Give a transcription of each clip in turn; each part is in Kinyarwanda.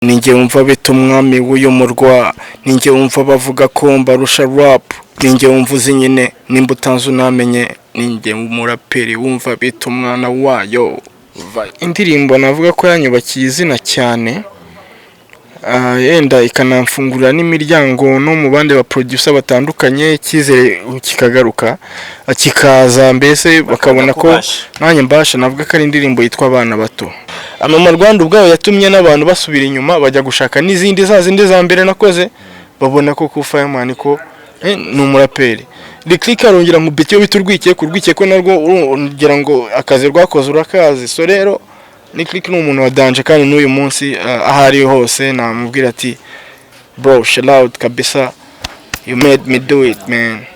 ninjye wumva bita umwami w'uyu murwa, ninjye wumva bavuga ko mbarusha rap, ninjye wumva uzi nyine nimba utanze unamenye, ninjye umuraperi wumva bita umwana wayo. Indirimbo navuga ko yanyubakiye izina cyane, yenda ikanamfungurira n'imiryango no mu bandi ba producer batandukanye, icyizere kikagaruka kikaza, mbese bakabona ko nanjye mbasha. navuga ko ari indirimbo yitwa abana bato. Mu Rwanda ubwayo yatumye n'abantu basubira inyuma bajya gushaka n'izindi za mbere nakoze, babona ko ku Fireman ko ni umuraperi. Lick arongera mu biti yo biturwikiye kurwikiye ko narwo urongera ngo akazi rwakoze urakazi. So rero Lick ni umuntu wa danger, kandi n'uyu munsi ahari hose namubwira ati bro, chill out kabisa, you made me do it man.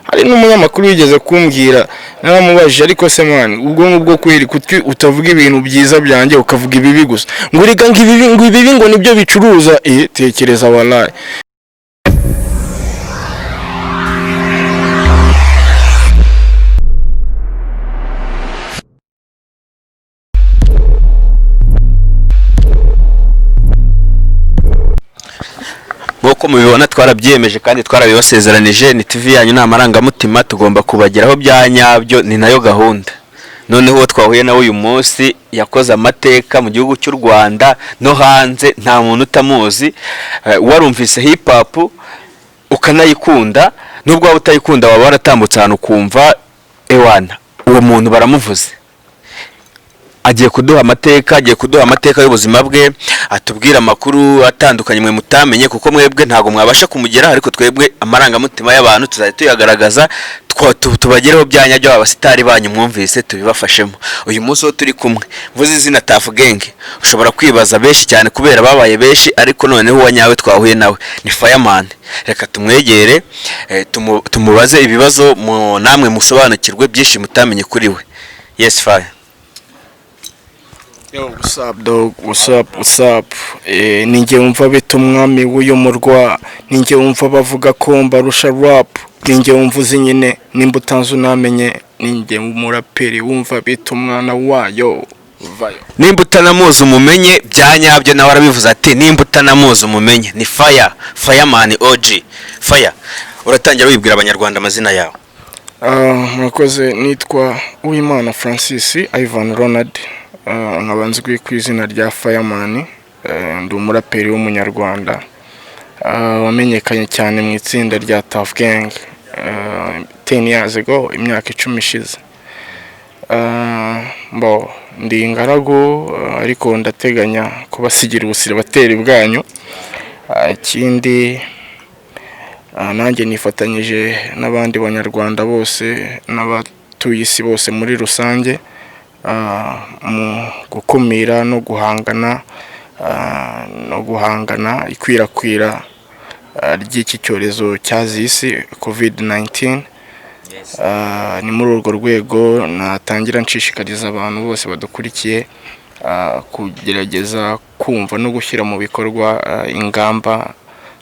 Hari n'umunyamakuru wigeze kumbwira, naramubajije ariko se man, ubwo bwo kweri kutwi utavuga ibintu byiza byanjye ukavuga ibibi gusa, ngo uriga ibibi ngo nibyo bicuruza. Tekereza wallahi. Nk'uko mubibona twarabyemeje kandi twarabibasezeranije, ni TV yanyu nta marangamutima, tugomba kubageraho bya nyabyo, ni nayo gahunda. Noneho twahuye nawe uyu munsi yakoze amateka mu gihugu cy'u Rwanda no hanze, nta muntu utamuzi. Warumvise hip hop ukanayikunda, nubwo waba utayikunda waba waratambutse ahantu kumva ewana uwo muntu baramuvuze. Agiye kuduha amateka y'ubuzima bwe, atubwira amakuru atandukanye mwe mutamenye, kuko mwebwe ntago mwabasha kumugera, ariko twebwe amarangamutima y'abantu tuzajya tuyagaragaza, tubagereho byanyabyo abasitari banyu mwumvise tubibafashemo. Uyu munsi wo turi kumwe mvuze izina Tuff Gang, ushobora kwibaza benshi cyane kubera babaye benshi, ariko noneho wanyawe twahuye nawe ni Fireman. Reka tumwegere tumubaze ibibazo namwe musobanukirwe byinshi mutamenye kuri we. Yes Fire. Yo, what's up dog, what's up. Ninjye wumva bita umwami w'uyu murwa, ninjye wumva bavuga ko mbarusha rap, ninjye wumva uzi nyine nimba utanze unamenye, ninjye umuraperi wumva bita umwana wayo. Nimba utanamuzi umumenye byanyabyo, nawe arabivuze ati nimba utanamuzi umumenye. Ni Fireman OG. Fire, uratangira wibwira abanyarwanda amazina yawe. Murakoze, nitwa Uwimana Francis Ivan Ronald, nkabanzwe ku izina rya Fireman. Ndi umuraperi w'umunyarwanda wamenyekanye cyane mu itsinda rya Tuff Gang 10 years ago, imyaka 10 ishize. Ndi ingaragu, ariko ndateganya kubasigira ubusiribateri bwanyu. Ikindi nanjye nifatanyije n'abandi banyarwanda bose n'abatuye isi bose muri rusange mu gukumira no guhangana ikwirakwira ry'iki cyorezo cyazisi COVID-19. Ni muri urwo rwego natangira nshishikariza abantu bose badukurikiye kugerageza kumva no gushyira mu bikorwa ingamba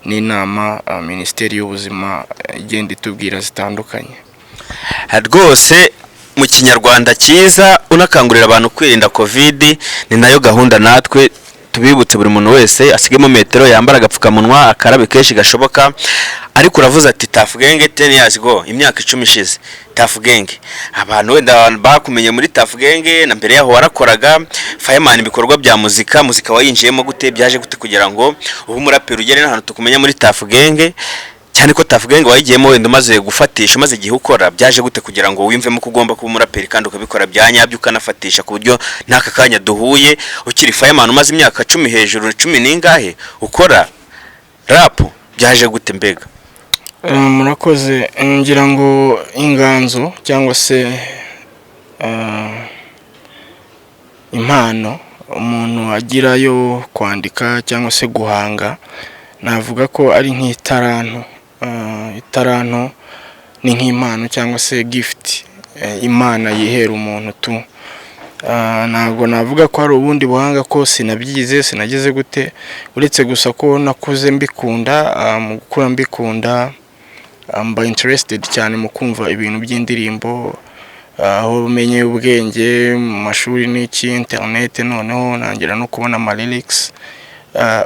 n'inama Minisiteri y'Ubuzima igenda itubwira zitandukanye. Rwose mu kinyarwanda cyiza unakangurira abantu kwirinda COVID, ni nayo gahunda natwe tubibutse buri muntu wese asigemo metero, yambara agapfukamunwa, akarabe kenshi gashoboka. Ariko uravuze ati Tuff Gang 10 years ago, imyaka 10 ishize. Tuff Gang, abantu wenda bakumenye muri Tuff Gang, na mbere yaho warakoraga Fireman ibikorwa bya muzika wayinjiyemo gute, byaje gute kugira ngo ubu muraperi ugere n'ahantu tukumenye muri Tuff Gang, cyane ko Tuff Gang wayigiyemo wenda umaze gufatisha, maze igihe ukora, byaje gute kugira ngo wimvemo ko ugomba kuba umuraperi kandi ukabikora byanyabyo ukanafatisha ku buryo n'aka kanya duhuye ukiri Fireman umaze imyaka 10 hejuru 10 ningahe ukora rap, byaje gute mbega? Murakoze, ngira ngo inganzo cyangwa se impano umuntu agira yo kwandika cyangwa se guhanga, navuga ko ari nk'itaranto. Itaranto ni nk'impano cyangwa se gift Imana yihera umuntu tu. Ntabwo navuga ko hari ubundi buhanga ko sinabyize sinageze gute, uretse gusa ko nakuze mbikunda. Mu gukura mbikunda mba interested cyane mu kumva ibintu by'indirimbo, aho umenye ubwenge mu mashuri n'iki internet, noneho nangira no kubona ama lyrics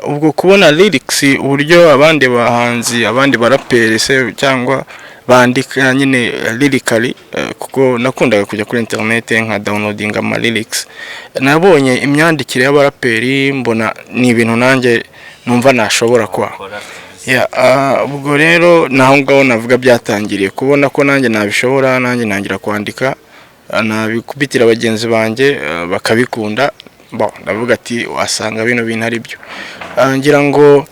ubwo kubona lyrics uburyo abandi bahanzi abandi baraperi se cyangwa bandika nyine lyrically, kuko nakundaga kujya kuri internet nka downloading ama lyrics, nabonye imyandikire y'abaraperi mbona ni ibintu nanjye numva nashobora kwa ubwo rero naho ngaho navuga byatangiriye kubona ko nanjye nabishobora, nanjye nangira kwandika, nabikubitira abagenzi banjye bakabikunda. Ndavuga ati wasanga bino bintu ari byo. Ngira ngo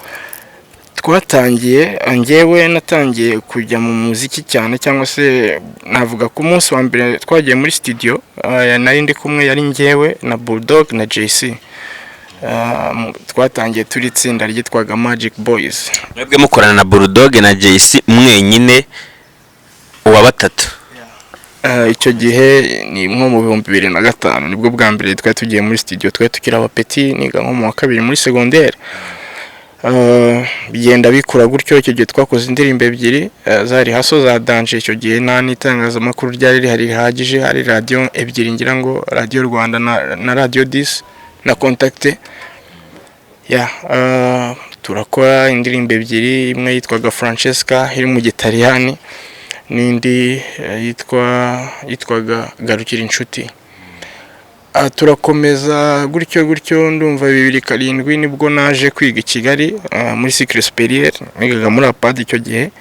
twatangiye, njyewe natangiye kujya mu muziki cyane, cyangwa se navuga ku munsi wa mbere twagiye muri studio, nari ndi kumwe, yari njyewe na Bulldog na JC. Twatangiye turi itsinda ryitwaga Magic Boys. Mwebwe mukorana na Bulldog na JC mwenyine uwa batatu? Icyo gihe ni nko mu 2005 nibwo bwa mbere twari tugiye muri studio, twari tukira abapeti, niga nko mu wa kabiri muri secondaire. Bigenda bikura gutyo. Icyo gihe twakoze indirimbo ebyiri zari haso za Danger. Icyo gihe nta n'itangazamakuru ryari rihagije, hari radio ebyiri ngira ngo Radio Rwanda na Radio 10 na Contact. Turakora indirimbo ebyiri, imwe yitwaga Francesca iri mu Gitaliyani, n'indi yitwaga Garukira inshuti. Turakomeza gutyo ndumva 2007 nibwo naje kwiga i Kigali muri cycle supérieur, nigaga muri APAD. Icyo gihe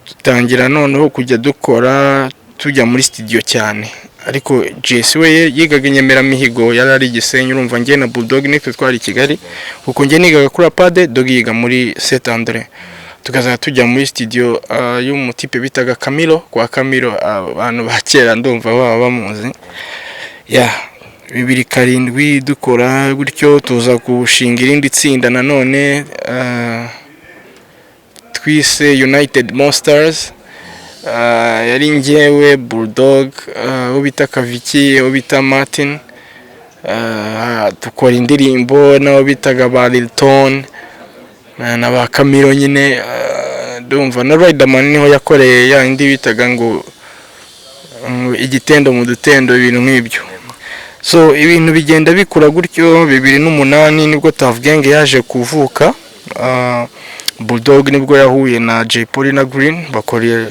tutangira noneho kujya dukora tujya muri studio cyane, ariko JC we yigaga inyemera mihigo, yari ari Gisenyi. Urumva ngiye na Bulldog nitwe twari i Kigali, kuko ngiye nigaga kuri APAD, Dog yiga muri Saint André. Tukaza tujya muri studio y'umutipe bitaga Camilo, kwa Camilo abantu bakera ndumva baba bamuzi. 2007 dukora gutyo, tuza gushinga irindi tsinda nanone twise United Monsters. Yari njyewe, Bulldog, ubita Kaviki, ubita Martin, dukora indirimbo nabo bitaga ba Lilton na ba Camilo nyine. Ndumva na Riderman niho yakoreye ya indi bitaga ngo igitendo mu dutendo, ibintu nk'ibyo. So ibintu bigenda bikura gutyo. 2008 nibwo Tough Gang yaje kuvuka. Bulldog nibwo yahuye na J Polly na Green, bakoreye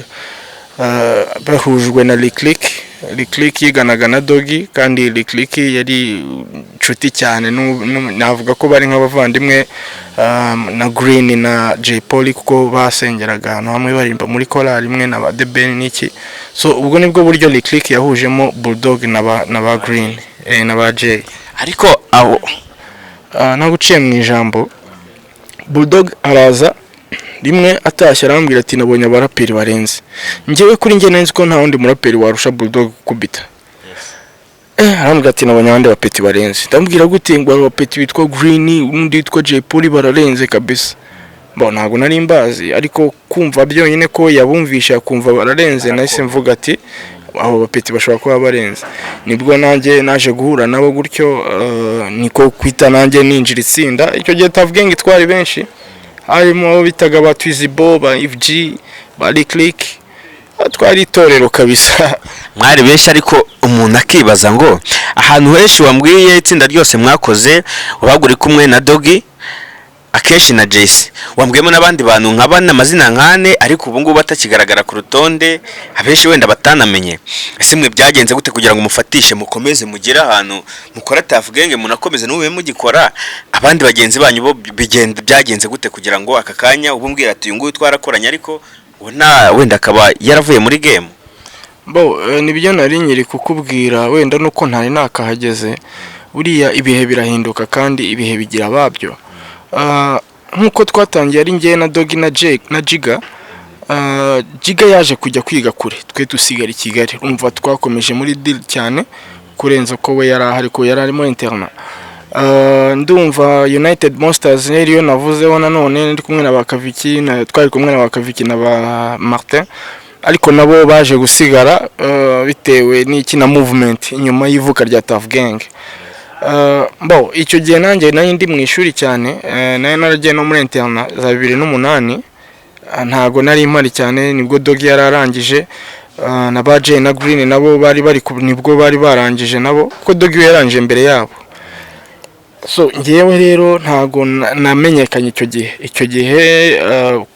bahujwe na Lick yiganaga na Doggy, kandi Lick yari inshuti cyane, navuga ko bari nk'abavandimwe na Green na J Polly, kuko basengeraga ahantu hamwe barimba muri korali imwe na ba The Ben n'iki. So ubwo nibwo buryo Lick yahujemo Bulldog na ba Green na ba J. Ariko aho naguciye mu ijambo, Bulldog araza rimwe atashye arambwira ati nabonye abaraperi barenze. Njyewe kuri njye nzi ko nta wundi muraperi warusha Bulldog kubita. Arambwira ati nabonye abandi bapeti barenze. Ndambwira gute ngo abapeti bitwa Green undi witwa J Polly bararenze kabisa. Ntabwo nari mbazi, ariko kumva byonyine ko yabumvisha kumva bararenze, nahise mvuga ati abo bapeti bashobora kuba barenze. Nibwo nanjye naje guhura nabo gutyo, niko kwita nanjye ninjira itsinda. Icyo gihe Tough Gang twari benshi, harimo bitaga ba Twizibo, ba FG, ba Lick, twari itorero kabisa. Mwari benshi, ariko umuntu akibaza ngo ahantu henshi wambwiye itsinda ryose mwakoze wabaguri kumwe na Doggy, akeshi na JC, wambwiyemo n'abandi bantu nk'abana amazina nkane, ariko ubu ngubu batakigaragara ku rutonde, abenshi wenda batanamenye. Ese mwe byagenze gute kugira ngo mufatishe mukomeze mugire ahantu mukora Tough Gang munakomeze n'ube mugikora? Abandi bagenzi banyu bo byagenze gute kugira ngo aka kanya ubu mbwira ati uyu nguyu twarakoranye ariko ubona wenda akaba yaravuye muri game? Nibyo nari nyiri kukubwira, wenda nuko ntari nakahageze. Buriya ibihe birahinduka kandi ibihe bigira ababyo. Nkuko twatangiye ari njye na Doggy na Jiga. Jiga yaje kujya kwiga kure, twe dusigara i Kigali. Umva twakomeje muri deal cyane kurenza ko we yari ahari, ko yari arimo interna. Ndumva United Monsters rero navuzeho nanone ndi kumwe na bakaviki, twari kumwe na bakaviki na ba Martin, ariko nabo baje gusigara bitewe n'iki na movement inyuma y'ivuka rya Tough Gang. Icyo gihe nanjye nari ndi mu ishuri cyane, nayo naragiye no muri interna za 2008. Ntago nari impari cyane, nibwo Doggy yararangije na ba J na Green nabo bari nibwo bari barangije nabo, ko Doggy yarangije mbere yabo. so ngewe rero ntago namenyekanye icyo gihe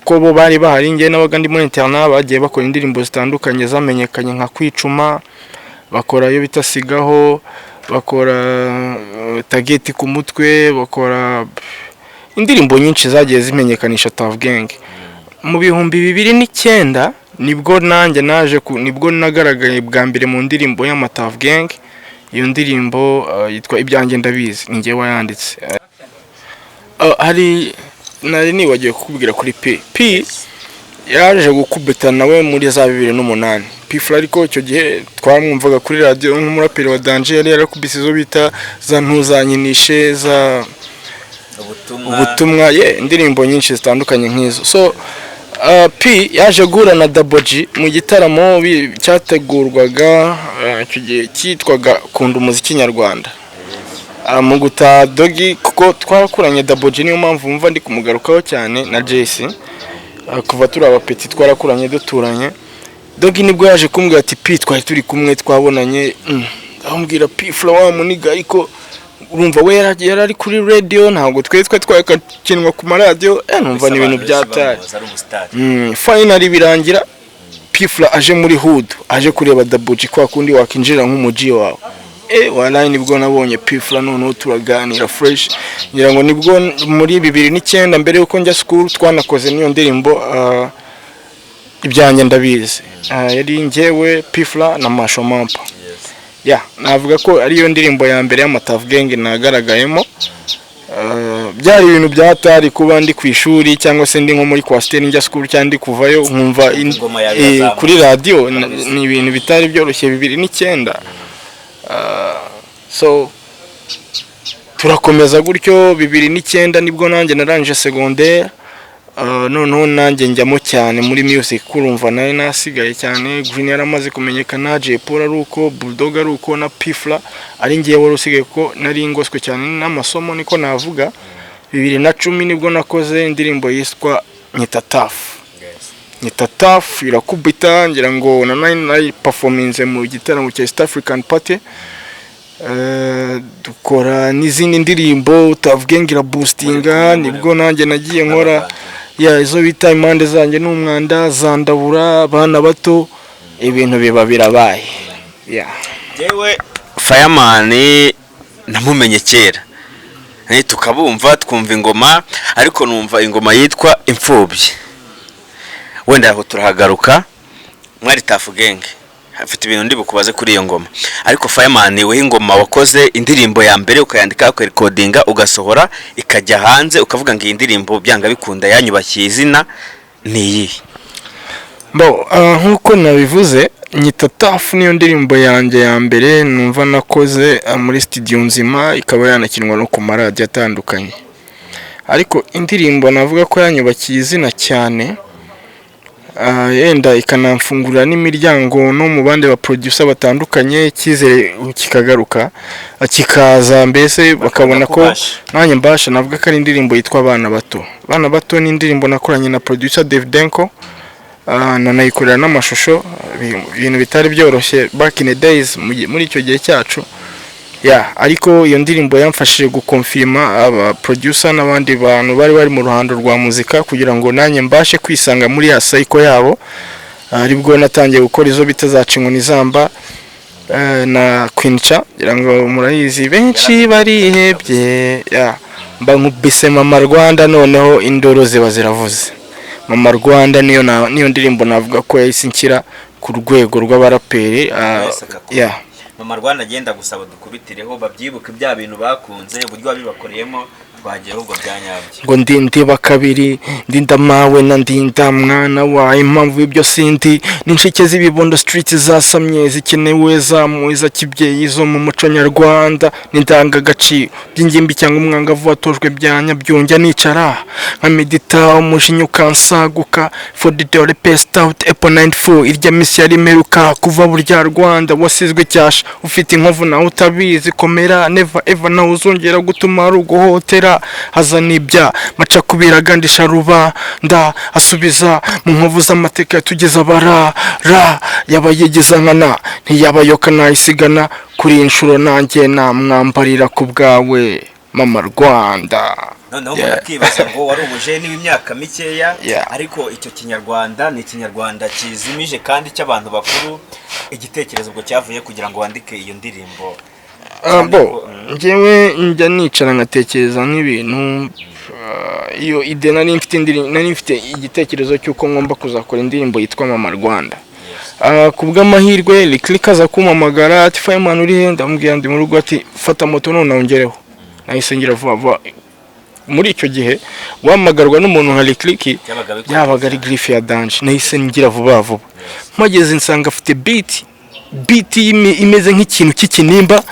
ko bo bari bahari, ngewe nabaga ndi muri internet, bagiye bakora indirimbo zitandukanye zamenyekanye nka Kwicuma, bakora iyo bita Sigaho, bakora Tageti ku mutwe, bakora indirimbo nyinshi zagiye zimenyekanisha Tough Gang. Mu bihumbi 2009 nibwo nanjye nibwo nagaragaye bwa mbere mu ndirimbo ya Tough Gang. Iyo ndirimbo yitwa Ibyanjye Ndabizi, ni ngewe wayanditse. Hari nari nibagiye kukubwira kuri P yaje gukubita nawe muri za 2008. P-Fla ariko icyo gihe twamwumvaga kuri radio nk'umuraperi wa Danger, yari yarakubise izo bita za ntuzanyinishe, za ubutumwa, indirimbo nyinshi zitandukanye nk'izo. So P yaje guhura na Double G mu gitaramo cyategurwaga icyo gihe cyitwaga Kunda Umuziki Nyarwanda. Mu guta Dogi, kuko twarakuranye Double G, niyo mpamvu mva ndi kumugarukaho cyane na JC, kuva turi abapeti twarakuranye duturanye. Dogi nibwo yaje kumbwira ati P twari turi kumwe twabonanye, ambwira P-Fla wa muniga, ariko urumva we yarari kuri radio, ntabwo twakakinwa ku maradio, numva ni ibintu byatari. Finally birangira P-Fla aje muri hood, aje kureba Double G kwa kundi wakinjira nk'umuji wawe. Wallahi nibwo nabonye P-Fla, noneho turaganira fresh. Ngira ngo nibwo muri 2009 mbere yuko njya school twanakoze niyo ndirimbo Ibyanjye Ndabizi. Yari ngewe P-Fla na Masho Mampa. Navuga ko ari yo ndirimbo ya mbere ya Tough Gang nagaragayemo. Byari ibintu byatari kuba ndi ku ishuri cyangwa se ndi nko muri kwasiteri njya school cyangwa ndi kuvayo nkumva kuri radio, ni ibintu bitari byoroshye 2009. So turakomeza gutyo 2009 nibwo nanjye narangije secondaire. Noneho nanjye njyamo cyane muri music, kurumva nayo nasigaye cyane. Green yaramaze kumenyekana, J Paul ari uko, Bulldog ari uko, na P-Fla ari ngiye wari usigaye ko nari ngoswe cyane n'amasomo, niko navuga. 2010 nibwo nakoze indirimbo yitwa Nyita Tough, irakubita, ngira ngo na performance mu gitaramo cya East African Party. Dukora n'izindi ndirimbo, Tough Gang iraboostinga, nibwo nanjye nagiye nkora izo bita impande zanjye n'umwanda, Zandabura, Abana Bato, ibintu biba birabaye. Yewe Fireman namumenye kera, tukabumva twumva ingoma, ariko numva ingoma yitwa Imfubyi. Wenda aho turahagaruka, mwari Tough Gang, afite ibintu ndi bukubaze kuri iyo ngoma. Ariko Fireman we ingoma wakoze indirimbo ya mbere ukayandika ukarecordinga ugasohora ikajya hanze, ukavuga ngo iyi ndirimbo byanga bikunda yanyubakiye izina ni iyi. Nkuko nabivuze, Nyita Tough niyo ndirimbo yanjye ya mbere numva nakoze muri studio nzima, ikaba yanakinwa no ku maradio atandukanye. Ariko indirimbo navuga ko yanyubakiye izina cyane, yenda ikanamfungura n'imiryango no mu bandi ba producer batandukanye, cyizere kikagaruka kikaza, mbese bakabona ko nanjye mbasha. Navuga ko ari indirimbo yitwa Abana Bato. Abana Bato ni indirimbo nakoranye na producer Davidenko, nanayikorera n'amashusho, ibintu bitari byoroshye back in the days muri icyo gihe cyacu. Ariko iyo ndirimbo yamfashije gukonfirma aba producer n'abandi bantu bari mu ruhando rwa muzika, kugira ngo nanjye mbashe kwisanga muri ya cycle yabo. Aribwo natangiye gukora izo bitazacinkwa n'izamba na Quincha, ngira ngo murayizi benshi barihebye. Mba nkubise Mama Rwanda, noneho indoro ziba ziravuze. Mama Rwanda niyo ndirimbo navuga ko yahise nkira ku rwego rw'abaraperi. Mama Rwanda agenda gusaba dukubitireho babyibuke bya bintu bakunze, uburyo babibakoreyemo twagiye ahubwo byanyabye. Ngo ndindiba kabiri, ndinda mawe na ndinda mwana wawe, impamvu ibyo sindi n'inshike z'ibibondo street zasamye zikenewe zamuza kibyeyi zo mu muco nyarwanda, n'indanga gaciro by'ingimbi cyangwa umwangavu watojwe byanya byonjya nicara nka medita umushinyo kansaguka for the dollar passed out Apple 94 irya misi yari meruka kuva burya Rwanda wasizwe cyasha ufite inkovu na utabizi komera never ever na uzongera gutuma ruguhotera hazanibya macakubira gandisha ruba nda asubiza mu nkovu z'amateka tugeza bara yabayegeza nkana ntiyabayoka nayisigana kuri inshuro nanjye namwambarira ku bwawe mama Rwanda. noneho umuntu akibaza ngo wari umujeni w'imyaka mikeya ariko icyo kinyarwanda ni ikinyarwanda kizimije kandi cy'abantu bakuru. Igitekerezo ubwo cyavuye kugira ngo wandike iyo ndirimbo? Njyewe njya nicara ngatekereza nk'ibintu, iyo ide nari mfite igitekerezo cy'uko ngomba kuzakora indirimbo yitwa mama Rwanda. Kubw'amahirwe Lick aza kumpamagara ati Fireman uri he? Ndamubwira ndi mu rugo, ati fata moto none ongereho. Nahise ngira vuba vuba. Muri icyo gihe wamagarwa n'umuntu nka Lick yabaga ari grief ya dance. Nahise ngira vuba vuba, mpageze nsanga afite beat imeze nk'ikintu cy'ikinimba,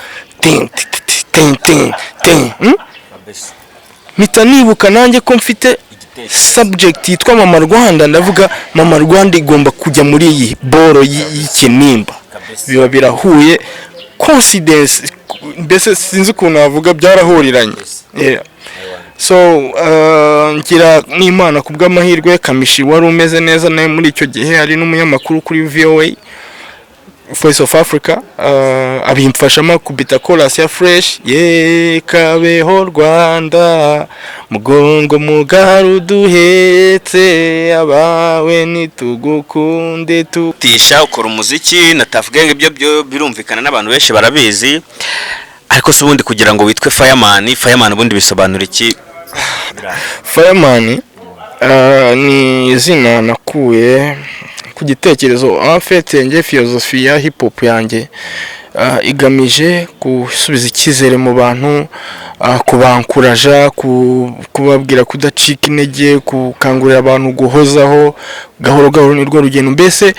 mpita nibuka nanjye ko mfite subject yitwa mama Rwanda, ndavuga mama Rwanda igomba kujya muri iyi boro y'ikinimba. Biba birahuye, coincidence mbese sinzi ukuntu navuga, byarahuriranye. So ngira n'Imana kubw'amahirwe Kamishi wari umeze neza nawe muri icyo gihe, ari n'umunyamakuru kuri VOA Voice of Africa, abimfashamo kubita chorus ya fresh, ye kabeho Rwanda mugongo mugaru duhetse abawe nitugukunde tutisha. Ukora umuziki na Tuff Gang, ibyo birumvikana n'abantu benshi barabizi, ariko se ubundi kugira ngo witwe Fireman ubundi bisobanura iki? Fireman ni izina nakuye ku gitekerezo. Afite nge philosophy ya hip hop yanjye igamije gusubiza icyizere mu bantu, kubankuraja, kubabwira kudacika intege, gukangurira abantu guhozaho gahoro gahoro nirwo rugendo, mbese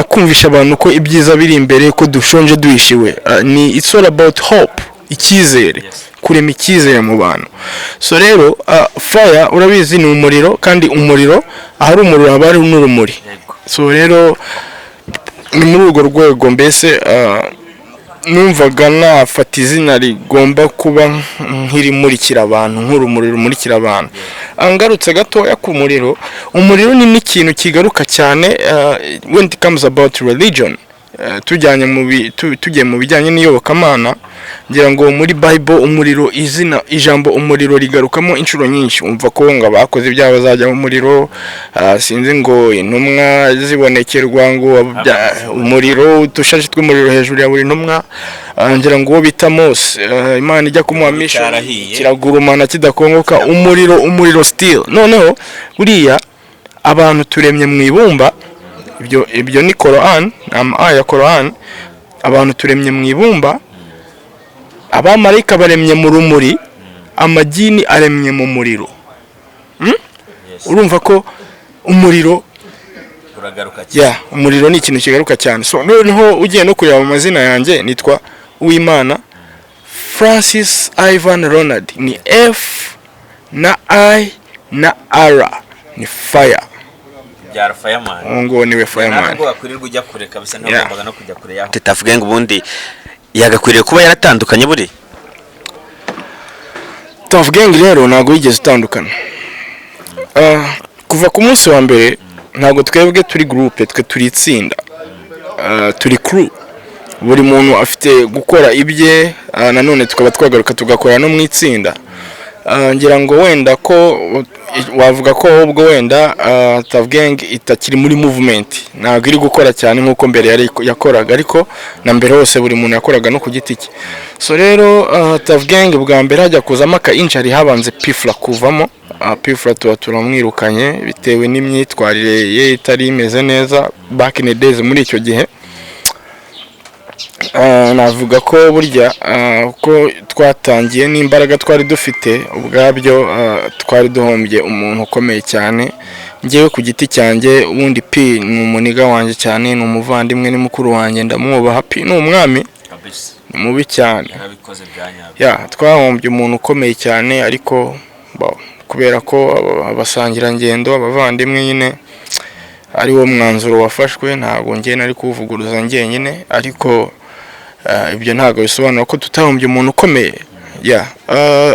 kumvisha abantu ko ibyiza biri imbere, ko dushonje duhishiwe. Ni it's all about hope, icyizere, kurema icyizere mu bantu. So rero fire urabizi ni umuriro, kandi umuriro ahari umuriro haba hari n'urumuri. So rero ni muri urwo rwego mbese numvaga nafata izina rigomba kuba nk'irimurikira abantu, nk'urumuri rumurikira abantu. Angarutse gatoya ku muriro, umuriro ni n'ikintu kigaruka cyane when it comes about religion. Tugiye mu bijyanye n'iyobokamana, ngira ngo muri Bible umuriro, ijambo umuriro rigarukamo inshuro nyinshi. Umva ko ngo abakoze ibyaha bazajya mu muriro, sinzi ngo intumwa zibonekerwa ngo umuriro, utushaje tw'umuriro hejuru ya buri ntumwa. Ngira ngo bita Mose, Imana ijya kumuhamisha kiragurumana kidakongoka, umuriro still. Noneho buriya abantu turemye mu ibumba, ibyo ni Quran, aya Quran, abantu turemye mu ibumba, abamarayika baremye mu rumuri, amagini aremye mu muriro. Urumva ko umuriro uragaruka cyane. Umuriro ni ikintu kigaruka cyane. So noneho ugiye no kureba amazina yanjye, nitwa Uwimana Francis Ivan Ronald, ni F na I na R, ni fire. Byara Fireman. Ngo niwe Fireman. Ntabwo akwirirwa ujya kure kabisa, ntabwo no kujya kure yaho. Tuff Gang ubundi yagakwiriye kuba yaratandukanye buri. Tuff Gang rero ntabwo yigeze utandukana. Kuva ku munsi wa mbere ntabwo twebwe turi groupe, twe turi itsinda, turi crew. Buri muntu afite gukora ibye, nanone tukaba twagaruka tugakora no mu itsinda. Ngira ngo wenda ko wavuga ko ubwo wenda Tuff Gang itakiri muri movement, ntabwo iri gukora cyane nk'uko mbere yari yakoraga, ariko na mbere hose buri muntu yakoraga no ku giti cye. So rero Tuff Gang bwa mbere hajya kuzamo aka injari, habanze Pifla kuvamo. Pifla turamwirukanye bitewe n'imyitwarire ye itari imeze neza back in the days. Muri icyo gihe navuga ko burya ko twatangiye n'imbaraga twari dufite ubwabyo, twari duhombye umuntu ukomeye cyane. Ngewe ku giti cyanjye ubundi P ni umuniga wanjye cyane, ni umuvandimwe, ni mukuru wanjye, ndamwubaha. P ni umwami, ni mubi cyane. Twahombye umuntu ukomeye cyane, ariko kubera ko abasangira ngendo, abavandimwe nyine ari wo mwanzuro wafashwe, ntabwo ngiye nari kuvuguruza njyenyine, ariko ibyo ntabwo bisobanura ko tutahombye umuntu ukomeye.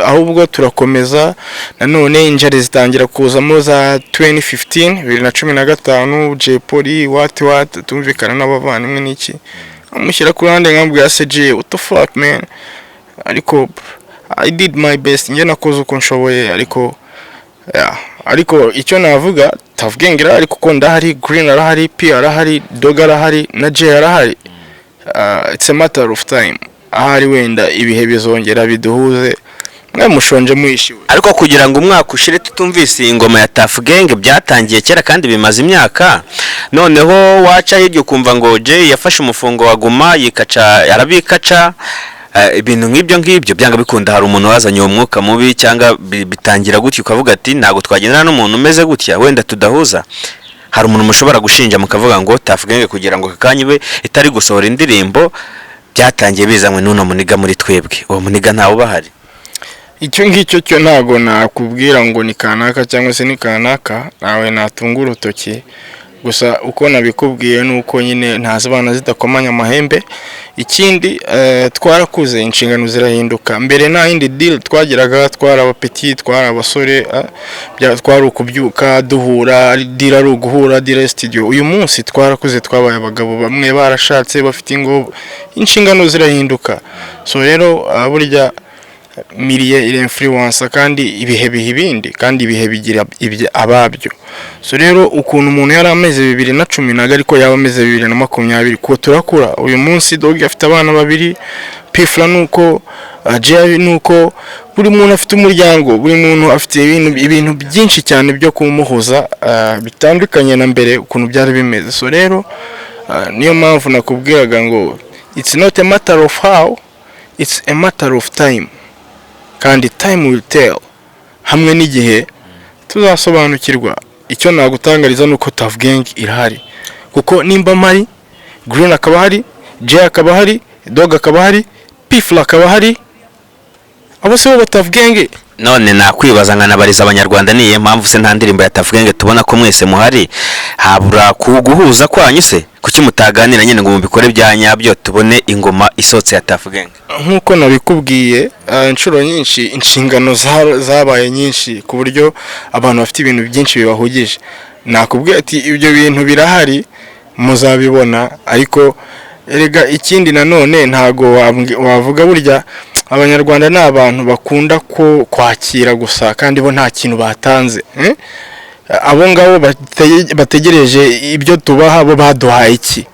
Ahubwo turakomeza. Nanone injari zitangira kuzamo za 2015 J-Poli what tumvikana n'abavandimwe n'iki, amushyira ku ruhande nkambwe ya CG what the fuck man, ariko I did my best, njye nakoze uko nshoboye, ariko ariko icyo navuga Tuff Gang irahari kuko ndahari, Green arahari, P arahari, Dog arahari na J arahari. It's a matter of time. Ahari wenda ibihe bizongera biduhuze, mwe mushonje mwishiwe. Ariko kugira ngo umwaka ushire tutumvise ingoma ya Tuff Gang byatangiye kera kandi bimaze imyaka, noneho waca hiryo kumva ngo J yafashe umufungo wa Guma yikaca arabikaca. Ibintu nk'ibyo byanga bikunda, hari umuntu wazanye uwo mwuka mubi cyangwa bitangira gutyo ukavuga ati ntago twagendana n'umuntu umeze gutya wenda tudahuza. Hari umuntu mushobora gushinja mukavuga ngo Tuff Gang kugira ngo kakanyibe itari gusohora indirimbo byatangiye bizanywe n'uno muniga muri twebwe. Uwo muniga ntawe ubahari. Icyo ngicyo cyo ntago nakubwira ngo ni kanaka cyangwa se ni kanaka, nawe natunga urutoki. Gusa uko nabikubwiye nuko nyine ntazibana zidakomanya amahembe. Ikindi twarakuze, inshingano zirahinduka. Mbere nta yindi deal twagiraga, twara abapeti, twara abasore, twari ukubyuka duhura, deal ari uguhura, deal studio. Uyu munsi twarakuze, twabaye abagabo, bamwe barashatse bafite ingo, inshingano zirahinduka. So rero burya miliye iri influence kandi ibihe bihibindi kandi ibihe bigira ababyo. So rero ukuntu umuntu yari ameze 2010 ariko yaba ameze 2020 ko turakura. Uyu munsi Dog afite abana babiri, Pifla nuko, J nuko, buri muntu afite umuryango, buri muntu afite ibintu byinshi cyane byo kumuhuza bitandukanye na mbere ukuntu byari bimeze. So rero niyo mpamvu nakubwiraga ngo it's not a matter of how, it's a matter of time. Kandi time will tell. Hamwe n'igihe tuzasobanukirwa. Icyo nagutangariza nuko Tuff Gang irahari. Kuko nimba mari, Green akaba hari, J akaba hari, Dog akaba hari, Pifla akaba hari. Abo se bo Tuff Gang. None nakwibaza nkanabariza abanyarwanda niye mpamvu se nta ndirimbo ya Tuff Gang tubona ko mwese muhari, habura kuguhuza kwanyu se kuki mutaganira nyine ngo mubikore bya nyabyo tubone ingoma isotse ya Tuff Gang? Nkuko nabikubwiye inshuro nyinshi, inshingano zabaye nyinshi ku buryo abantu bafite ibintu byinshi bibahugije. Nakubwiye ati ibyo bintu birahari muzabibona, ariko erega ikindi nanone ntago wavuga burya abanyarwanda ni abantu bakunda ko kwakira gusa kandi bo nta kintu batanze. Abo ngabo bategereje ibyo tubaha, bo baduhaye iki?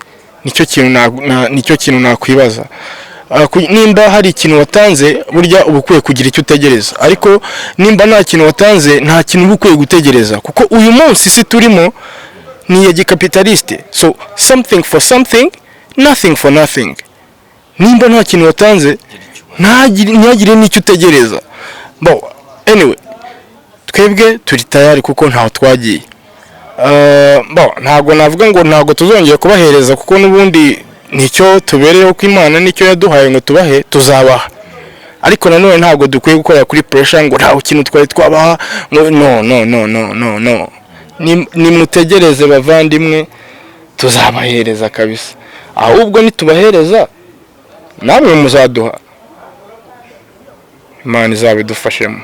Nicyo kintu nakwibaza. Nimba hari ikintu watanze burya ubukwiye kugira icyo utegereza, ariko nimba nta kintu watanze nta kintu ubukwiye gutegereza, kuko uyu munsi si turimo ni ya gikapitaliste. So something for something, nothing for nothing. Nimba nta kintu watanze ntihagire n'icyo utegereza. Anyway, twebwe turi tayari kuko ntaho twagiye. Ntago navuga ngo ntago tuzongera kubahereza kuko n'ubundi nicyo tubereyeho ko Imana nicyo yaduhaye ngo tubahe, tuzabaha. Ariko nanone ntago dukwiye gukora kuri pressure ngo ntaho kintu twari twabaha. No. Nimutegereze bavandimwe, tuzabahereza kabisa. Ahubwo nitubahereza namwe muzaduha. Imana izabidufashemo.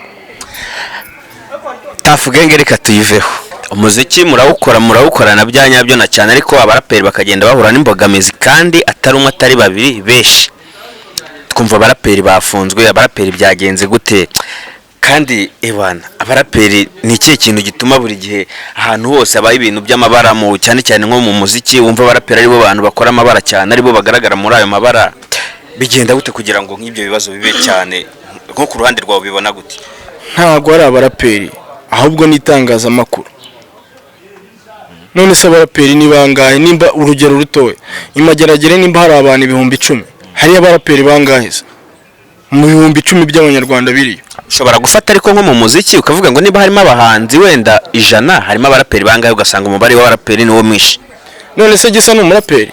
Tuff Gang reka tuyiveho. Umuziki murawukorana bya nyabyo na cyane, ariko abaraperi bakagenda bahura n'imbogamizi kandi atari umwe atari babiri beshi. Twumva abaraperi bafunzwe, abaraperi byagenze gute? Kandi ebana abaraperi ni ikihe kintu gituma buri gihe ahantu hose abaye ibintu by'amabara mu cyane cyane nko mu muziki wumva abaraperi aribo bantu bakora amabara cyane, aribo bagaragara muri ayo mabara? Bigenda gute kugira ngo nk'ibyo bibazo bibe cyane? Nko ku ruhande rwawe bibona gute? Ntago ari abaraperi, ahubwo nitangazamakuru. None se abaraperi ni bangahe? Nimba urugero rutoye imageragere, nimba hari abantu 10,000, hari abaraperi bangahe se mu 10,000 by'abanyarwanda biriyo? Ushobora gufata ariko nko mu muziki ukavuga ngo niba harimo abahanzi wenda 100, harimo abaraperi bangahe ugasanga umubare w'abaraperi ni wo mwishi. None se Gisa ni umuraperi?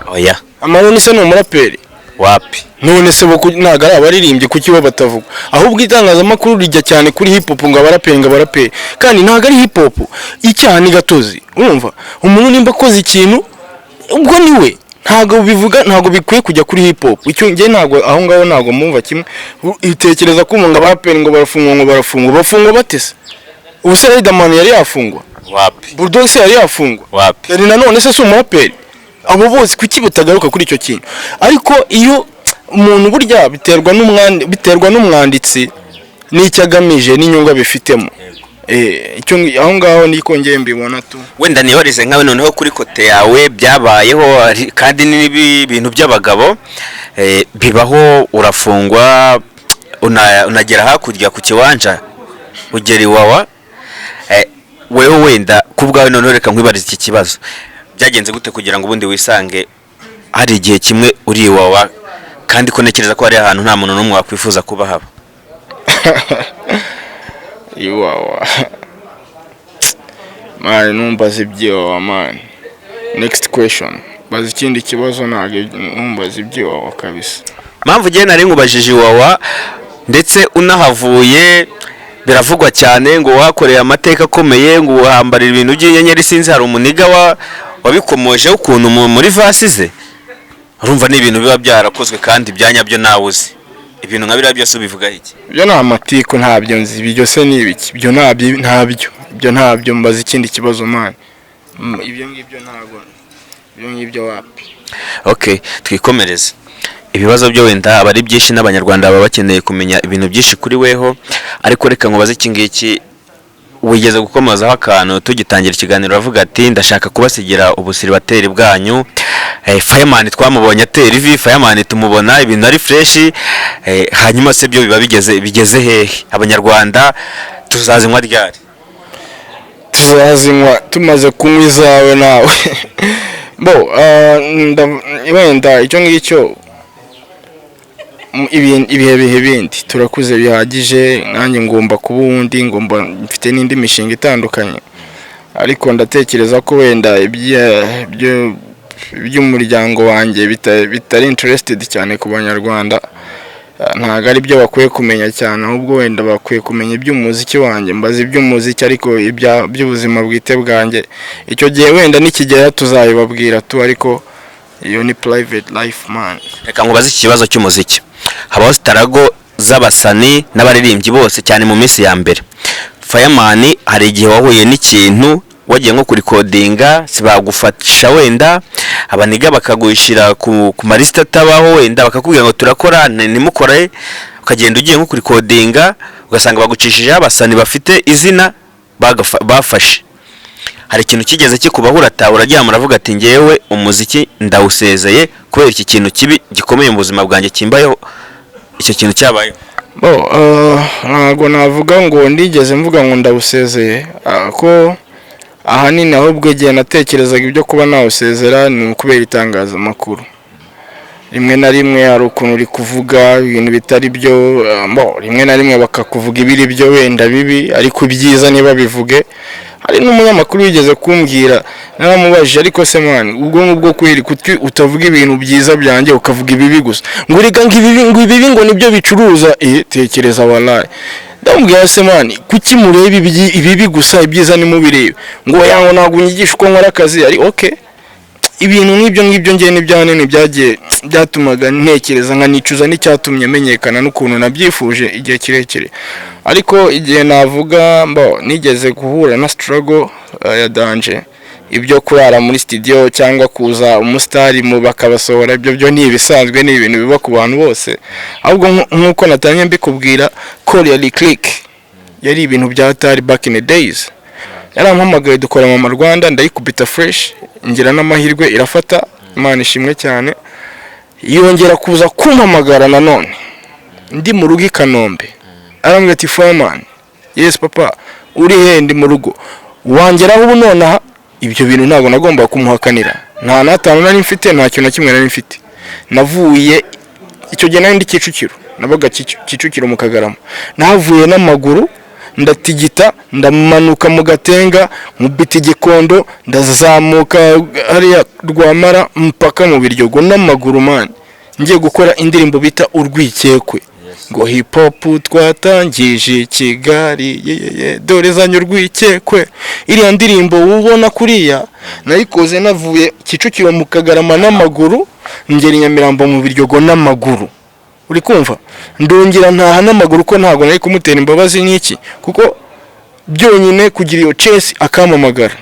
Oya. Amaroni se ni umuraperi? Wapi? None se ntago ari abaririmbye kuki bo batavuga? Ahubwo itangazamakuru rijya cyane kuri hip hop ngo abaraperi kandi ntago ari hip hop. Icyaha ni gatozi. Urumva umuntu nimba akoze ikintu ubwo niwe, ntago bivuga, ntago bikwiye kujya kuri hip hop. Icyo nge ntago aho ngaho ntago mumva kimwe. Itekereza ko umuntu abaraperi ngo barafungwa batese. Ubuse Riderman yari yafungwa? Wapi? Bulldog se yari yafungwa? Wapi? Yari nanone se umuraperi? Abo bose kuki butagaruka kuri icyo kintu? Ariko iyo umuntu burya biterwa n'umwanditsi n'icyo agamije n'inyungu bifitemo. Icyo aho ngaho niko ngiye mbibona tu. Wenda niyorize nkawe noneho kuri kote yawe byabayeho kandi n'ibintu by'abagabo bibaho, urafungwa unagera hakurya ku kiwanja ugera iwawa. Wewe wenda kubwawe noneho reka nkwibariza iki kibazo, byagenze gute kugira ngo ubundi wisange hari igihe kimwe uri iwawa kandi ko nekereza ko hari ahantu nta muntu n'umwe wakwifuza kuba haba? Iwawa man, numbaza ibyiwawa man. Next question, baza ikindi kibazo. Ntabwo numbaza ibyiwawa kabisa. Mpamvu ugiye nari nkubajije iwawa ndetse unahavuye biravugwa cyane ngo wakoreye amateka akomeye, ngo uhambarira ibintu by'inyenyeri. Sinzi hari umuniga wabikomojeho ukuntu muri vasi ze. Urumva ni ibintu biba byarakozwe kandi byanyabyo nawe uzi. Ibintu nka biriya byose ubivuga iki? Ibyo ni amatiko, ntabyo nzi. Ibyo se ni ibiki? Ibyo ntabyo mbaza ikindi kibazo man. Ibyo ngibyo ntabwo, ibyo ngibyo wapi. Okay, twikomereze. Ibibazo byo wenda aba ari byinshi n'abanyarwanda baba bakeneye kumenya ibintu byinshi kuri weho, ariko reka nkubaze iki ngiki. Wigeze gukomozaho akantu tugitangira ikiganiro avuga ati ndashaka kubasigira ubusiribateri bwanyu. Fireman twamubonye atera ivi, Fireman tumubona ibintu ari fresh. Hanyuma se byo biba bigeze hehe? Abanyarwanda tuzazinywa ryari? Tuzazinywa tumaze kunywa izawe nawe. Wenda icyo ngicyo ibihe bindi turakuze bihagije. Nanjye ngomba kuba uwundi, ngomba mfite n'indi mishinga itandukanye, ariko ndatekereza ko wenda by'umuryango wanjye bitari interested cyane ku banyarwanda. Ntabwo ari byo bakwiye kumenya cyane, ahubwo wenda bakwiye kumenya iby'umuziki wanjye. Mbaza iby'umuziki, ariko by'ubuzima bwite bwanjye icyo gihe wenda nikigera tuzabibabwira tu, ariko iyo ni private life man. Reka nkubaze iki kibazo cy'umuziki. Habaho starago z'abasani n'abaririmbyi bose cyane mu minsi ya mbere. Fireman hari igihe wahuye n'ikintu wagiye nko kuri codinga, sibagufasha wenda abaniga bakagushira ku malista tabaho, wenda bakakubwira ngo turakora nimukore, ukagenda ugiye nko kuri codinga ugasanga bagucishije abasani bafite izina bafashe. Hari ikintu kigeze kikubahura ta uragiye muravuga ati ngewe umuziki ndawusezeye kubera iki kintu kibi gikomeye mu buzima bwanjye kimbayeho? Icyo kintu cyabayeho? Ntabwo navuga ngo ndigeze mvuga ngo ndawusezeye, ko ahanini ahubwo igihe natekerezaga ibyo kuba nawusezera ni ukubera itangazamakuru. Rimwe na rimwe hari ukuntu uri kuvuga ibintu bitari byo, rimwe na rimwe bakakuvuga ibiri byo wenda bibi, ariko ibyiza niba bivuge. Hari n'umunyamakuru wigeze kumbwira, naramubajije ariko se man, ubwo ngubwo kweri utavuga ibintu byiza byanjye ukavuga ibibi gusa, ngo reka ngo ibibi ngo nibyo bicuruza. Tekereza wallahi. Ndamubwira se man, kuki mureba ibibi gusa, ibyiza nimubirebe? Ngo yango ntabwo unyigisha uko nkora akazi. Ari okay. Ibintu n'ibyo ngiye n'ibyanene byagiye byatumaga ntekereza nkanicuza n'icyatumye menyekana n'ukuntu nabyifuje igihe kirekire. Ariko igihe navuga nigeze guhura na struggle ya danger, ibyo kurara muri studio cyangwa kuza umusitari mu bakabasohora, ibyo ni ibisanzwe, ni ibintu biba ku bantu bose. Ahubwo nkuko natanye mbikubwira, call ya click yari ibintu byatari back in the days. Yarampamagaye dukora mu Rwanda, ndayikubita fresh, ngira n'amahirwe irafata, Imana ishimwe cyane. Yongera kuza kumpamagara nanone ndi mu rugo i Kanombe, arambwira ati Fireman, yes papa, uri he? Ndi mu rugo. Wangeraho ubu nonaha? Ibyo bintu ntabwo nagomba kumuhakanira. Nta natanu nari mfite, nta kintu na kimwe nari mfite. Navuye icyo gihe nari ndi Kicukiro, nabaga Kicukiro mu Kagarama. Navuye n'amaguru ndatigita, ndamanuka mu Gatenga, mu biti Gikondo, ndazamuka hariya Rwamara mpaka mu Biryogo n'amaguru man. Ngiye gukora indirimbo bita Urwikekwe, ngo hip hop twatangije Kigali, dore zanyu Urwikekwe. Iriya ndirimbo ubona kuriya nayikoze navuye Kicukiro mu Kagarama n'amaguru, ngera Nyamirambo mu Biryogo n'amaguru. Uri kumva? Ndongera ntaha n'amaguru ko ntago nari kumutera imbabazi n'iki, kuko byonyine kugira iyo chance akamamagara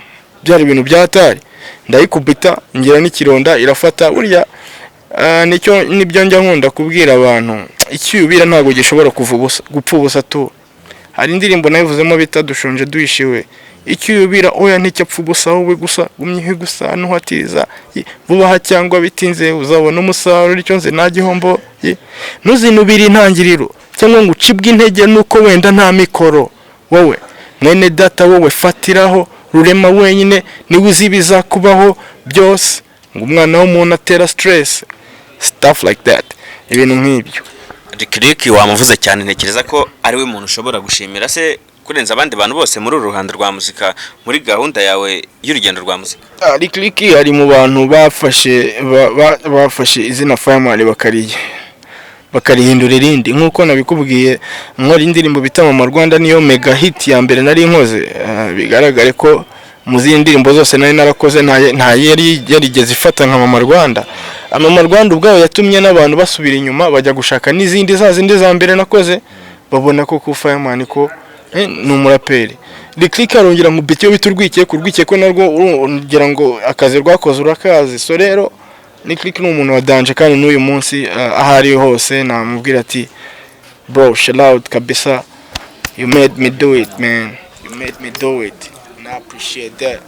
byari ibintu byatari. Ndayikubita ngera n'ikironda irafata. Burya nicyo nibyo njya nkunda kubwira abantu, icyubira ntabwo gishobora gupfa ubusa tu. Hari indirimbo nayivuzemo bita dushonje duhishiwe, icyubira oya nticyapfa ubusa, wowe gusa gumye gusa nuhatiriza vubaha cyangwa bitinze uzabona umusaruro, icyo nze nta gihombo, ntuzinubire intangiriro cyangwa ngo ucibwe intege nuko wenda nta mikoro. Wowe mwene data, wowe fatiraho rurema wenyine, niwe uzi ibizakubaho byose, ngo umwana w'umuntu atera stress, stuff like that, ibintu nk'ibyo. Rikiriki wamuvuze cyane, ntekereza ko ari we muntu ushobora gushimira se kurenza abandi bantu bose muri uru ruhando rwa muzika, muri gahunda yawe y'urugendo rwa muzika. Rikiriki ari mu bantu bafashe izina Fireman bakarihindura irindi, nk'uko nabikubwiye nkora indirimbo bita mu Rwanda niyo mega hit ya mbere nari nkoze. Bigaragare ko mu zindi ndirimbo zose nari narakoze nta yarigeze ifata nka mu Rwanda. Mu Rwanda ubwayo yatumye n'abantu basubira inyuma bajya gushaka n'izindi za mbere nakoze, babona ko ku Fireman ko ni umuraperi. Rikiriki arongera mu bityo biturwikiye ko narwo ngira ngo akazi rwakoze urakazi. So rero Rikiriki ni umuntu wa danje, kandi n'uyu munsi ahari hose namubwira ati bro, shout out kabisa, you made me do it man, you made me do it and I appreciate that.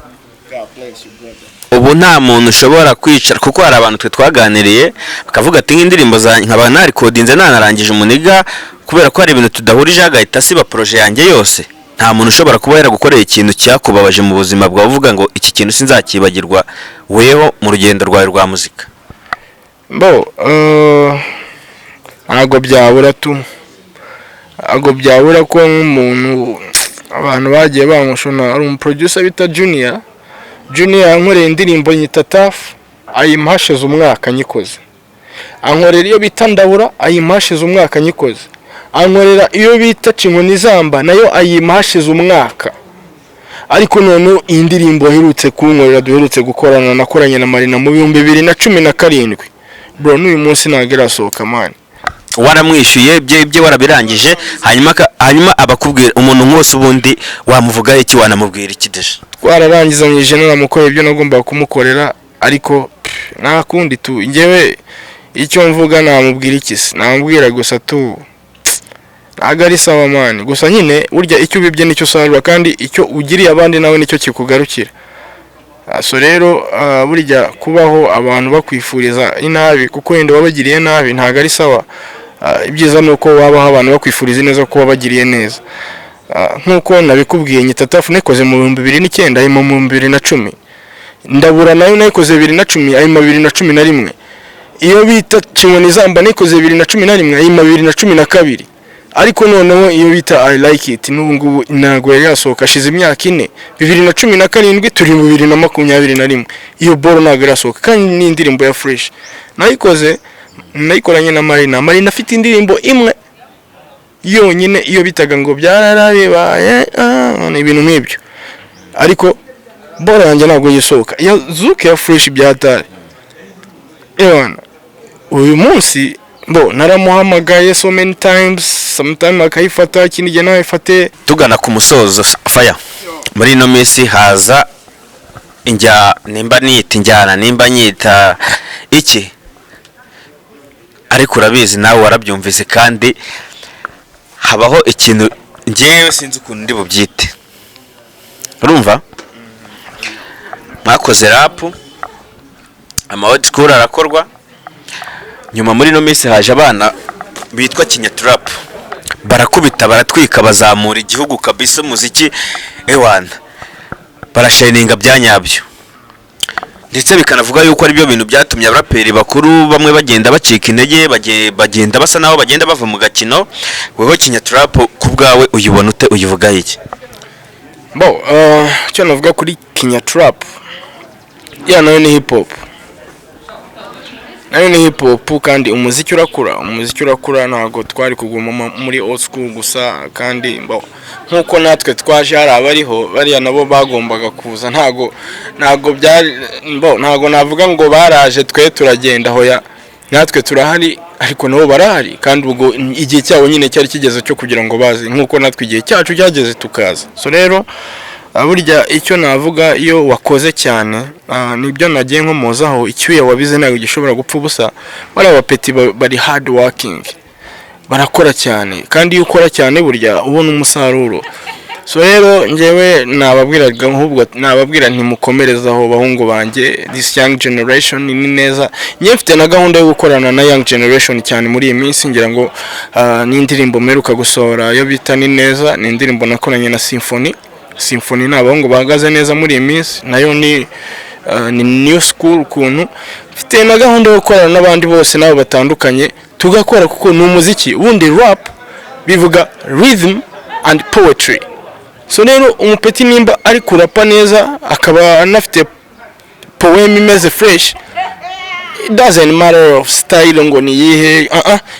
God bless you brother. Ubu nta muntu ushobora kwicara, kuko hari abantu twe twaganiriye bakavuga ati nk'indirimbo za nkaba narikodinze nanarangije umuniga, kubera ko hari ibintu tudahurije agahita siba projet yanjye yose. Nta muntu ushobora kuba yaragukoreye ikintu cyakubabaje mu buzima bwawe uvuga ngo iki kintu sinzakibagirwa weho mu rugendo rwawe rwa muzika. Ntabwo byabura ko nk'umuntu abantu bagiye bamushona. Ari umuproducer bita Junior yankoreye indirimbo nyita Tafu, ayimashize umwaka nyikoze. Ankorera iyo bita Ndabura, ayimashize umwaka nyikoze. Ankorera iyo bita Cinkoni Zamba, nayo ayimashize umwaka. Ariko none iyi ndirimbo aherutse kunkorera, duherutse gukorana, nakoranye na Marina mu 2017. Bro, n'uyu munsi ntabwo irasohoka man. Waramwishyuye bye warabirangije, hanyuma abakubwira umuntu nkose ubundi wamuvuga iki, wanamubwira iki desha? Twararangizanyije naramukoreye ibyo nagomba kumukorera, ariko nta kundi tu. Njyewe icyo mvuga namubwira iki se? Namubwira gusa tu ntabwo ari sawa man. Gusa nyine burya icyo ubibye nicyo usarura, kandi icyo ugiriye abandi nawe nicyo kikugarukira. So rero burya kubaho abantu bakwifuriza inabi kuko wenda wabagiriye nabi ntabwo ari sawa. Ibyiza ni uko wabaho abantu bakwifuriza neza ko wabagiriye neza. Nk'uko nabikubwiye nyita Tafu nakoze mu 2009, ari mu 2010. Ndabura nayo nayikoze 2010, ari mu 2011. Iyo bita Cinkoni Zamba nakoze 2011, ari mu 2012. Ariko noneho iyo bita I like it n'ubu ngubu ntago yari yasohoka, ashize imyaka 4. 2017 turi mu 2021. Iyo boro ntago yasohoka, kandi ni indirimbo ya fresh. Nayikoranye na Marina afite indirimbo imwe yonyine, iyo bitaga ngo byararabibaye, ibintu nk'ibyo. Ariko boro yanjye ntabwo yisohoka, ya zuke ya fresh byatare. Uyu munsi naramuhamagaye so many times, sometimes akayifata, ikindi gihe nawe ifate. Tugana ku musozo Fire, muri ino minsi haza nimba nita injyana, nimba nyita iki, ariko urabizi nawe warabyumvise, kandi habaho ikintu njyewe sinzi ukuntu ndi bubyite. Urumva mwakoze rap, old school arakorwa, nyuma muri no minsi haje abana bitwa kinyatrap, barakubita baratwika, bazamura igihugu kabisa umuziki ewana, barashininga byanyabyo, ndetse bikanavuga yuko ari byo bintu byatumye abaraperi bakuru bamwe bagenda bacika intege, bagenda basa naho bagenda bava mu gakino. Weho kinyatrap kubwawe uyibona ute, uyivuga iki? Cyo navuga kuri kinyatrap, nayo ni hip hop. Nayo ni hip hop, kandi umuziki urakura ntago twari kuguma muri old school gusa. Kandi nkuko natwe twaje hari abariho bariya nabo bagombaga kuza, ntago navuga ngo baraje twe turagenda hoya, natwe turahari ariko nabo barahari, kandi ubwo igihe cyabo nyine cyari kigeze cyo kugira ngo baze, nkuko natwe igihe cyacu cyageze tukaza. So rero burya icyo navuga iyo wakoze cyane nibyo nagiye nkomozaho, icyuya wabize ntabwo gishobora gupfa ubusa. bari abapeti bari hard working, barakora cyane, kandi iyo ukora cyane burya ubona umusaruro. So rero njyewe nababwiraga ahubwo nababwira ntimukomerezaho bahungu banjye, this young generation ni neza. Njye mfite na gahunda yo gukorana na young generation cyane muri iyi minsi, ngira ngo n'indirimbo mperuka gusohora yo bita ni neza, ni indirimbo nakoranye na Symphony ni abahungu bahagaze neza muri iyi minsi, nayo ni new school ukuntu. Mfite na gahunda yo gukorana n'abandi bose nabo batandukanye tugakora, kuko ni umuziki ubundi rap bivuga rhythm and poetry. So rero umupeti nimba ari kurapa neza akaba anafite poem imeze fresh, it doesn't matter of style ngo ni yihe,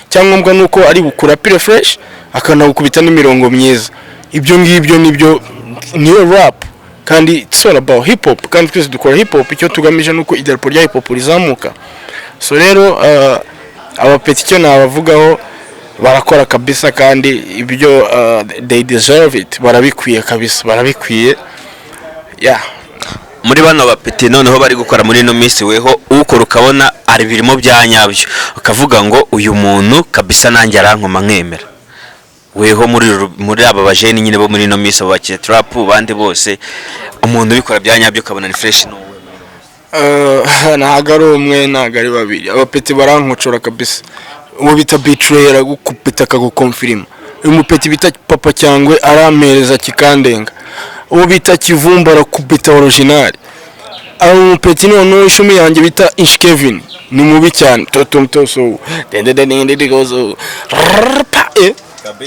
cyangwa nuko ari bukurapire fresh akanagukubita n'imirongo myiza. Ibyo ngibyo nibyo niyo rap, kandi it's all about hip hop, kandi twese dukora hip hop. Icyo tugamije nuko idarapo rya hip hop rizamuka. So rero abapeti cyo nabavugaho, barakora kabisa, kandi ibyo they deserve it, barabikwiye kabisa, barabikwiye. Muri bano bapeti noneho bari gukora muri no minsi, weho ukora ukabona ari birimo bya nyabyo, ukavuga ngo uyu muntu kabisa nanjye arankoma nkemera. Weho muri aba bajeni nyine bo muri no minsi, abakire trap bandi bose, umuntu ubikora bya nyabyo ukabona ni fresh no ntago ari umwe, ntago ari babiri. Abapeti barankocora kabisa. Uwo bita betrayer agukubita akagukonfirima. Uyu mupeti bita papa cyangwe aramereza kikandenga. Uwo bita kivumba arakubita original. Aho mupeti none ishumi yanjye bita Inch Kevin ni mubi cyane. Totomtoso dende gozo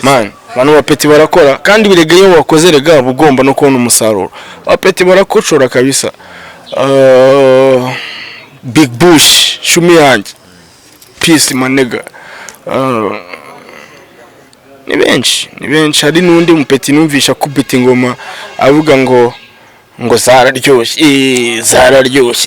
man, bano bapeti barakora, kandi birege iyo wakoze rega bugomba no kubona umusaruro. Abapeti barakocora kabisa. Big Bush shumi yanjye, peace manega. Ni benshi hari n'undi mupeti numvisha kubita ingoma avuga ngo zararyoshye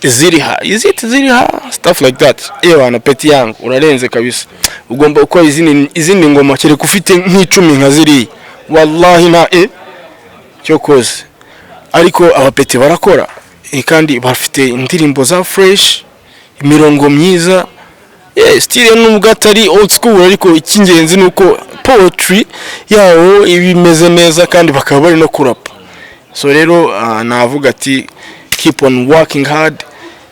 ziriha, ziriha stuff like that. Wana peti yangu urarenze kabisa, ugomba uko izindi ngoma kire kufite nk'icumi nka ziri, wallahi na cyo koze. Ariko abapeti barakora, kandi bafite indirimbo za fresh, imirongo myiza. Still nubwo atari old school, ariko ikingenzi nuko poetry yawo ibimeze neza, kandi bakaba bari no kurapa. So rero navuga ati keep on working hard.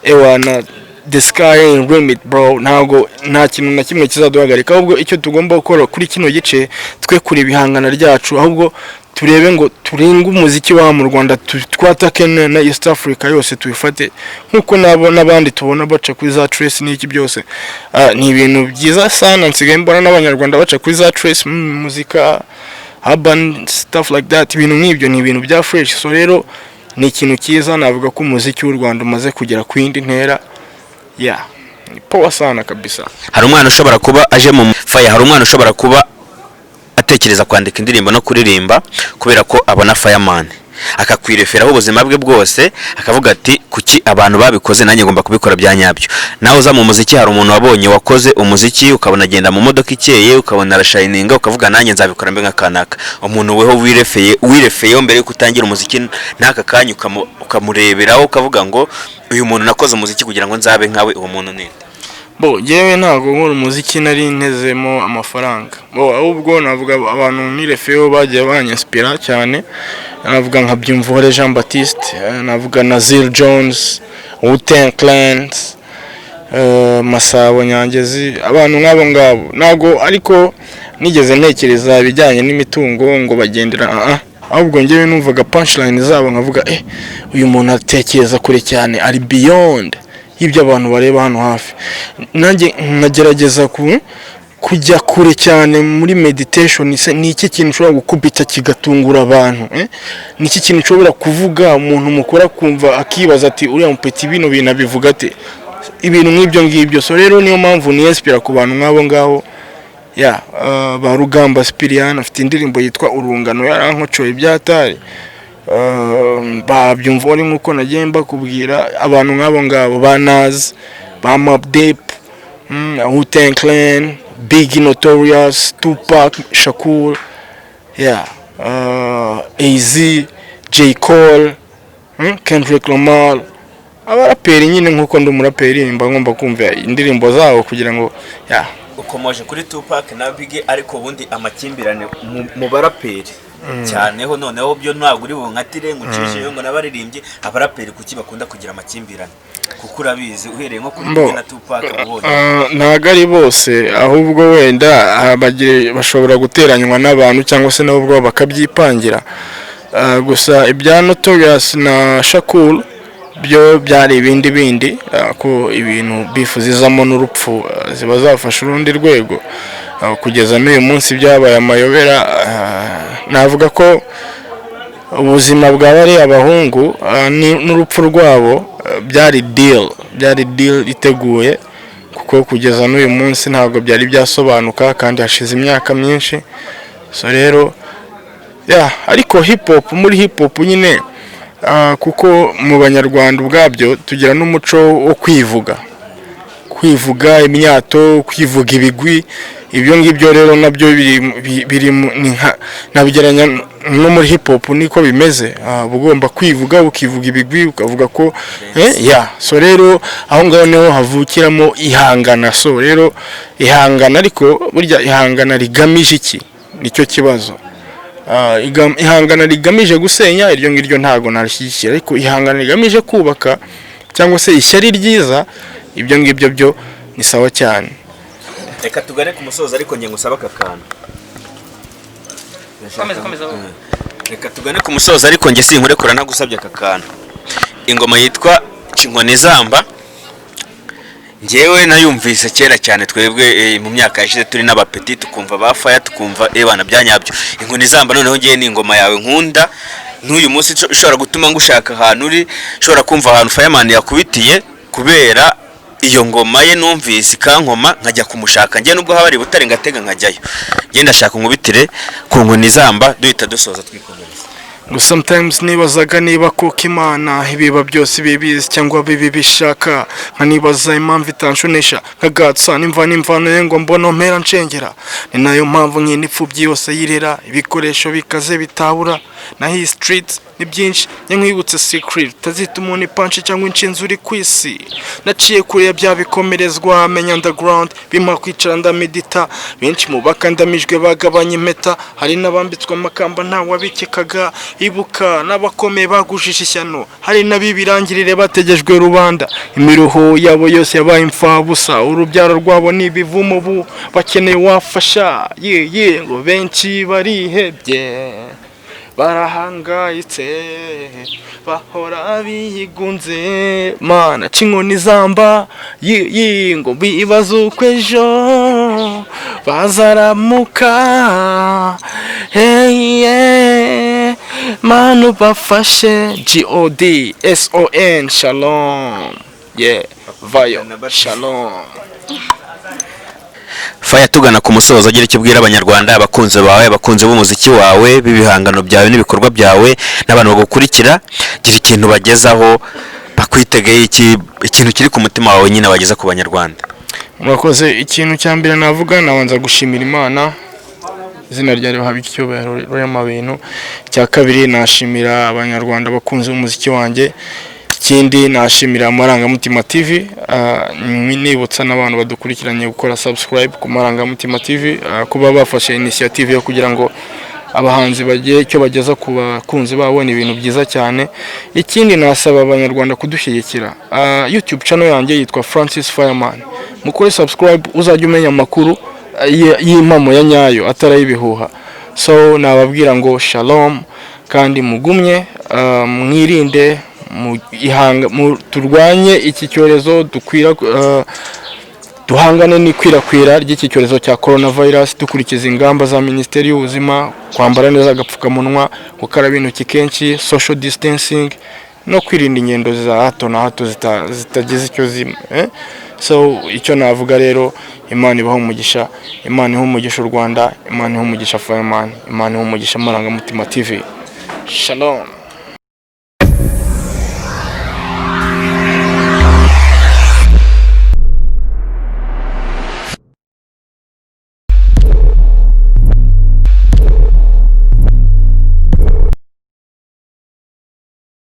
Ewana the sky ain't limit bro, ntago nta kintu na kimwe kizaduhagarika. Ahubwo icyo tugomba gukora kuri kino gice, twe kuri ibihangana ryacu, ahubwo turebe ngo turinga umuziki wa mu Rwanda, twatake na East Africa yose tuyifate nkuko n'abandi tubona baca kuri za trace n'iki byose. Ni ibintu byiza sana, nsigaye mbona n'abanyarwanda baca kuri za trace muzika urban stuff like that. Ibintu nk'ibyo ni ibintu bya fresh. So rero ni ikintu cyiza, navuga ko umuziki w'u Rwanda umaze kugera ku yindi ntera. Ni power sana kabisa. Hari umwana ushobora kuba aje mu fire, hari umwana ushobora kuba atekereza kwandika indirimbo no kuririmba kubera ko abona fireman, akakwireferaho ubuzima bwe bwose, akavuga ati kuki abantu babikoze nanjye ngomba kubikora bya nyabyo. Naho uza mu muziki, hari umuntu wabonye wakoze umuziki ukabona agenda mu modoka ikeye, ukabona arashininga, ukavuga nanjye nzabikora mbe nkakanaka. Umuntu weho wirefeyeho mbere yo kutangira umuziki, n'aka kanya ukamureberaho ukavuga ngo uyu muntu nakoze umuziki kugira ngo nzabe nkawe. Uwo muntu ni jewe ntago nkora umuziki nari ntezemo amafaranga. Ahubwo navuga abantu nirefeyeho bagiye banyaspira cyane. Navuga nka Byumvuhore Jean Baptiste, navuga na Zil Jones, Wu-Tang Clan, Masabo Nyangezi, abantu nk'abo ngabo. Ntago ariko nigeze ntekereza ibijyanye n'imitungo ngo bagendera, ahubwo ngewe numvaga punchline zabo nkavuga uyu muntu atekereza kure cyane, ari beyond ibyo abantu bareba hano hafi. Nanjye nkagerageza kujya kure cyane muri meditation. Ni iki kintu ushobora gukubita kigatungura abantu, ni iki kintu ushobora kuvuga umuntu mukora kumva akibaza ati uriya mupeti bino bintu abivuga ate, ibintu nk'ibyo ngibyo. So rero niyo mpamvu ni inspire ku bantu nk'abo ngabo. Ba Rugamba Spirian afite indirimbo yitwa Urungano, yarankocoye byatari. Babyumva nkuko nagiye mbakubwira, abantu nk'abo ngabo banaz ba Mobb Deep, Wu-Tang Clan, Big Notorious, Tupac Shakur, AZ, J Cole, Kendrick Lamar, abaraperi nyine nk'uko ndi umuraperi mba ngomba kumva indirimbo zabo kugira ngo ukomoje kuri Tupac na Biggie, ariko ubundi amakimbirane mu baraperi cyaneho noneho byo ntabwo uri bunkatire ngucisheyo ngo nabaririmbye abaraperi kuki bakunda kugira amakimbirane, kuko urabizi uhereye nko kuri Biggie na Tupac ubonye ntago ari bose, ahubwo wenda bashobora guteranywa n'abantu cyangwa se nabo ubwo bakabyipangira. Gusa ibya Notorious na Shakur byo byari ibindi ko ibintu bifuzizamo n'urupfu ziba zafasha urundi rwego kugeza n'uyu munsi byabaye amayobera. Navuga ko ubuzima bwa bari abahungu n'urupfu rwabo byari deal iteguye, kuko kugeza n'uyu munsi ntabwo byari byasobanuka kandi hashize imyaka myinshi. So rero ariko muri hip hop nyine kuko mu banyarwanda ubwabyo tugira n'umuco wo kwivuga imyato, kwivuga ibigwi. Ibyo ngibyo rero nabyo biri nabigeranya no muri hip hop niko bimeze. Ugomba kwivuga ukivuga ibigwi ukavuga ko so rero aho ngaho niho havukiramo ihangana. So rero ihangana, ariko burya ihangana rigamije iki nicyo kibazo. Ihangana rigamije gusenya iryo ngiryo ntago narishyigikira, ariko ihangana rigamije kubaka cyangwa se ishyari ryiza, ibyo ngibyo byo ni sawa cyane. Reka tugane ku musozo, ariko ngiye ngusaba akakana. Reka tugane ku musozo, ariko ngiye sinkurekura nagusabye akakana. Ingoma yitwa Inkoni Zamba, ngewe nayumvise kera cyane, twebwe mu myaka yashize turi n'abapeti tukumva bafaya tukumva bana byanyabyo. Inkoni Zamba noneho ngiye ni ingoma yawe nkunda, n'uyu munsi ishobora gutuma ngushaka ahantu uri, ishobora kumva ahantu Fireman yakubitiye kubera iyo ngoma ye numvise ikankoma nkajya kumushaka. Ngiye nubwo habari butare ngatega nkajyayo, ngiye ndashaka nkubitire ku Inkoni Zamba duhita dusoza twikomereza. Sometimes nibazaga niba kuko Imana ibiba byose bibizi cyangwa bibi bishaka, nkanibaza impamvu itanshonesha nkagatsa n'imvano ye ngo mbona mpera ncengera. Ni nayo mpamvu nyine ipfubyi yose yirera ibikoresho bikaze bitabura, na hii street ni byinshi nkwibutse secret tazita umuntu ipanche cyangwa inshinzi uri kwisi. Naciye kure bya bikomerezwa menya underground bimpa kwicara ndamedita, benshi mu bakandamijwe bagabanye impeta, hari n'abambitswe amakamba nta wabikekaga. Ibuka n'abakome bagujije ishyano, hari n'abibirangirire bategejwe rubanda, imiruho yabo yose yabaye imfabusa, urubyaro rwabo nibivumo bu bakeneye wafasha. Ngo benshi barihebye barahangayitse bahora bigunze, mana Inkoni Zamba ngo bibaza uko ejo bazaramuka. Manu bafashe God SON Shalom vayo Shalom. Faya tugana ku musozo, agira icyo ubwira abanyarwanda, abakunzi bawe, abakunzi b'umuziki wawe, b'ibihangano byawe n'ibikorwa byawe n'abantu bagukurikira, gira ikintu bagezaho bakwitegeye ikintu kiri ku mutima wawe nyine bageza ku banyarwanda. Murakoze. Ikintu cya mbere navuga, nabanza gushimira Imana, izina ryayo haba icyubahiro y'amabintu. Cya kabiri nashimira abanyarwanda bakunze umuziki wanjye. Ikindi nashimira Marangamutima TV, nibutsa n'abantu badukurikiranye gukora subscribe ku Marangamutima TV, kuba bafashe initiative yo kugira ngo abahanzi bagiye icyo bageza ku bakunzi babo, ni ibintu byiza cyane. Ikindi nasaba abanyarwanda kudushyigikira. YouTube channel yanjye yitwa Francis Fireman, mukore subscribe uzajya umenya amakuru y'impamo ya nyayo atari ibihuha. So nababwira ngo Shalom, kandi mugumye mwirinde turwanye iki cyorezo, duhangane n'ikwirakwira ry'iki cyorezo cya coronavirus, dukurikiza ingamba za Minisiteri y'Ubuzima, kwambara neza agapfukamunwa, gukaraba intoki kenshi, social distancing, no kwirinda ingendo za hato na hato zitagize icyo zima. So icyo navuga rero, Imana ibaho umugisha, Imana iha umugisha u Rwanda, Imana iha umugisha Fireman, Imana iha umugisha Marangamutima TV. Shalom.